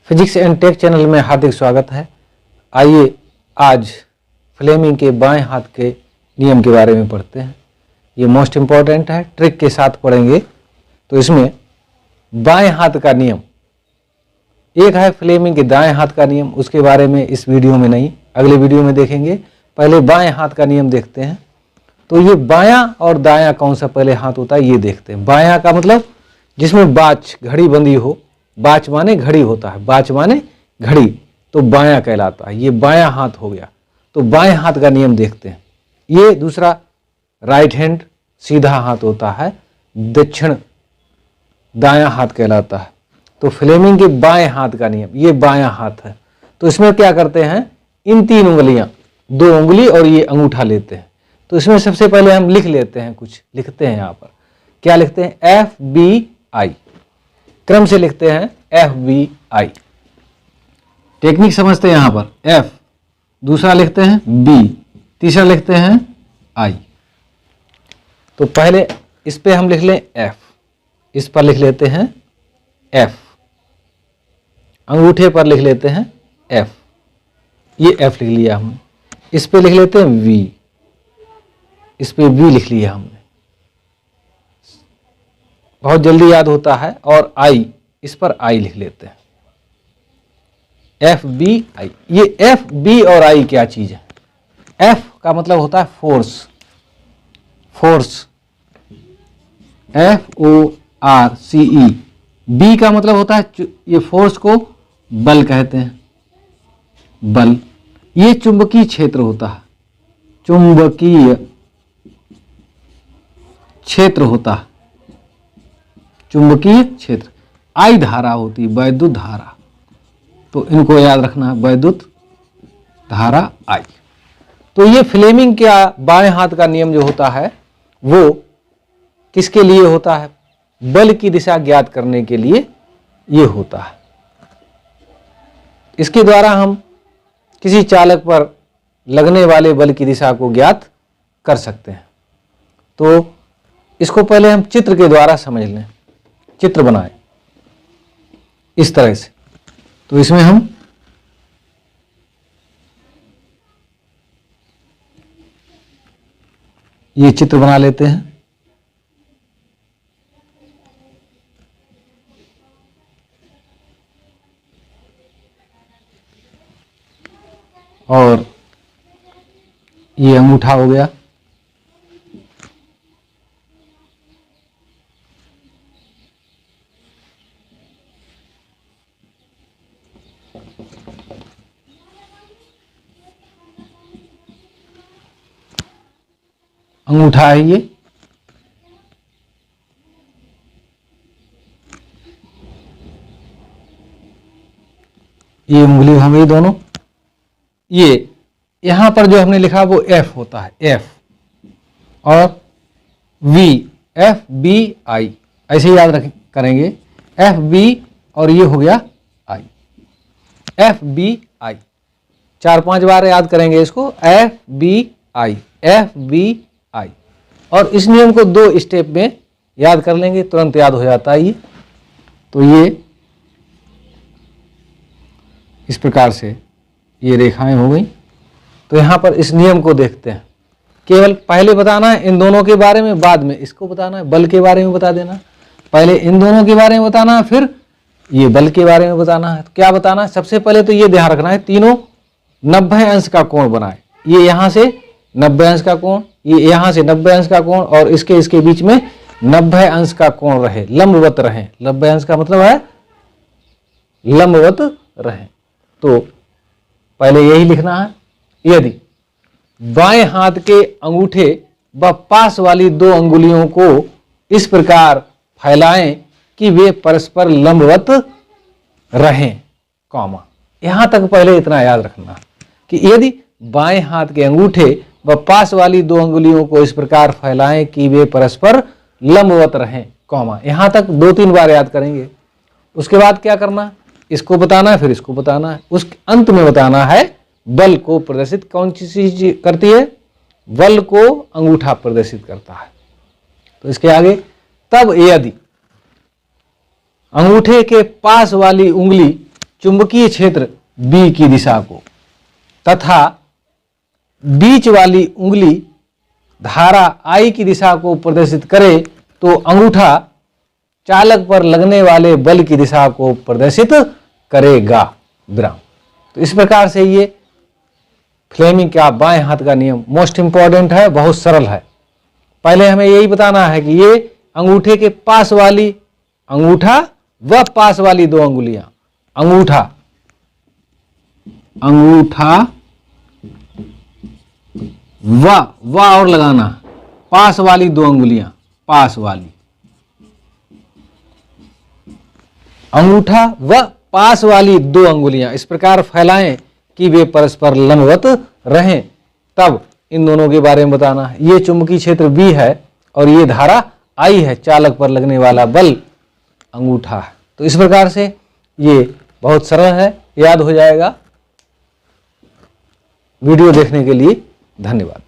Physics and take channel में हार्दिक स्वागत है। आइए आज फ्लेमिंग के बाएं हाथ के नियम के बारे में पढ़ते हैं। ये मोस्ट इम्पॉर्टेंट है, ट्रिक के साथ पढ़ेंगे। तो इसमें बाएं हाथ का नियम एक है, फ्लेमिंग के दाएं हाथ का नियम, उसके बारे में इस वीडियो में नहीं, अगले वीडियो में देखेंगे। पहले बाएं हाथ का नियम देखते हैं। तो ये बायां और दायां कौन सा पहले हाथ होता है ये देखते हैं। बायां का मतलब जिसमें वाच घड़ी बंधी हो, वाच माने घड़ी होता है, वाच माने घड़ी, तो बायां कहलाता है। ये बायां हाथ हो गया। तो बाएं हाथ का नियम देखते हैं। ये दूसरा राइट हैंड सीधा हाथ होता है, दक्षिण दायां हाथ कहलाता है। तो फ्लेमिंग के बाएं हाथ का नियम, ये बायां हाथ है। तो इसमें क्या करते हैं, इन तीन उंगलियां, दो उंगली और ये अंगूठा लेते हैं। तो इसमें सबसे पहले हम लिख लेते हैं, कुछ लिखते हैं। यहाँ पर क्या लिखते हैं, FBI, क्रम से लिखते हैं FBI। टेक्निक समझते हैं। यहाँ पर F, दूसरा लिखते हैं B, तीसरा लिखते हैं I। तो पहले इस पे हम लिख लें F, इस पर लिख लेते हैं F, अंगूठे पर लिख लेते हैं F, ये F लिख लिया हमने। इस पे लिख लेते हैं V, इस पे V लिख लिया हमने, बहुत जल्दी याद होता है। और I, इस पर I लिख लेते हैं, FBI। ये F, B और I क्या चीज है। F का मतलब होता है फोर्स, फोर्स FORCE। B का मतलब होता है, ये फोर्स को बल कहते हैं, बल। ये चुंबकीय क्षेत्र होता है, चुंबकीय क्षेत्र होता है, चुंबकीय क्षेत्र। I धारा होती है, वैद्युत धारा। तो इनको याद रखना है, वैद्युत धारा I। तो ये फ्लेमिंग का बाएं हाथ का नियम जो होता है वो किसके लिए होता है, बल की दिशा ज्ञात करने के लिए ये होता है। इसके द्वारा हम किसी चालक पर लगने वाले बल की दिशा को ज्ञात कर सकते हैं। तो इसको पहले हम चित्र के द्वारा समझ लें, चित्र बनाएं इस तरह से। तो इसमें हम ये चित्र बना लेते हैं। और ये अंगूठा हो गया, अंगूठा है ये उंगली हो गई दोनों। ये यहां पर जो हमने लिखा वो F होता है, F और V, FBI, ऐसे ही याद करेंगे, FB और ये हो गया I, FBI। 4-5 बार याद करेंगे इसको, FBI, FBI। और इस नियम को 2 स्टेप में याद कर लेंगे, तुरंत याद हो जाता है ये। तो ये इस प्रकार से ये रेखाएं हो गई। तो यहाँ पर इस नियम को देखते हैं। केवल पहले बताना है इन दोनों के बारे में, बाद में इसको बताना है, बल के बारे में बता देना। पहले इन दोनों के बारे में बताना है, फिर ये बल के बारे में बताना है। तो क्या बताना है, सबसे पहले तो ये ध्यान रखना है, तीनों 90 अंश का कोण बनाए। ये यहाँ से 90 अंश का कोण, ये यहाँ से 90 अंश का कोण, और इसके बीच में 90 अंश का कोण रहे, लंबवत रहे। 90 अंश का मतलब है लंबवत रहे। तो पहले यही लिखना है। यदि बाएं हाथ के अंगूठे व पास वाली 2 अंगुलियों को इस प्रकार फैलाएं कि वे परस्पर लंबवत रहें, कॉमा, यहां तक पहले इतना याद रखना कि यदि बाएं हाथ के अंगूठे व पास वाली 2 अंगुलियों को इस प्रकार फैलाएं कि वे परस्पर लंबवत रहें, कॉमा, यहां तक 2-3 बार याद करेंगे। उसके बाद क्या करना, इसको बताना है, फिर इसको बताना है, उस अंत में बताना है बल को प्रदर्शित कौन सी चीज करती है, बल को अंगूठा प्रदर्शित करता है। तो इसके आगे, तब यदि अंगूठे के पास वाली उंगली चुंबकीय क्षेत्र B की दिशा को तथा बीच वाली उंगली धारा I की दिशा को प्रदर्शित करे तो अंगूठा चालक पर लगने वाले बल की दिशा को प्रदर्शित करेगा। विराम। तो इस प्रकार से ये फ्लेमिंग का बाएं हाथ का नियम मोस्ट इंपॉर्टेंट है, बहुत सरल है। पहले हमें यही बताना है कि ये अंगूठे के पास वाली अंगूठा व पास वाली दो अंगुलियां, अंगूठा व और लगाना, पास वाली दो अंगुलियां, पास वाली अंगूठा व पास वाली दो अंगुलियां इस प्रकार फैलाएं कि वे परस्पर लंबवत रहें, तब इन दोनों के बारे में बताना है। ये चुंबकीय क्षेत्र B है और ये धारा I है, चालक पर लगने वाला बल अंगूठा है। तो इस प्रकार से ये बहुत सरल है, याद हो जाएगा। वीडियो देखने के लिए धन्यवाद।